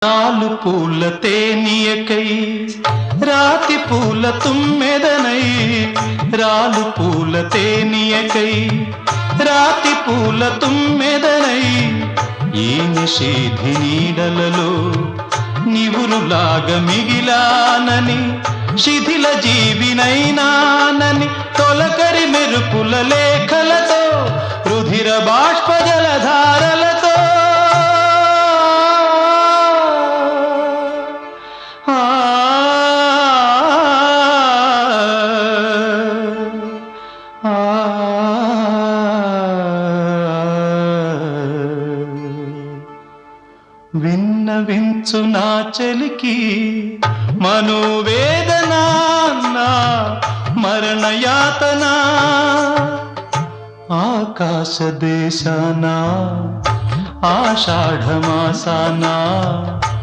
నాలు పూల తేనియకై రాతి పూల తుమ్మెదనై రాలు పూల తేనియకై రాతి పూల తుమ్మెదనై ఈ నిషేధి నీడలలో నివురులాగా మిగిలానని శిథిల జీవినైనానని తొలకరి మెరుపుల లేఖలతో రుధిర బాష్ప జలధారలతో విన్నవించు నా చలికి మనోవేదన మరణయాతన ఆకాశ దేశాన ఆషాఢమాసాన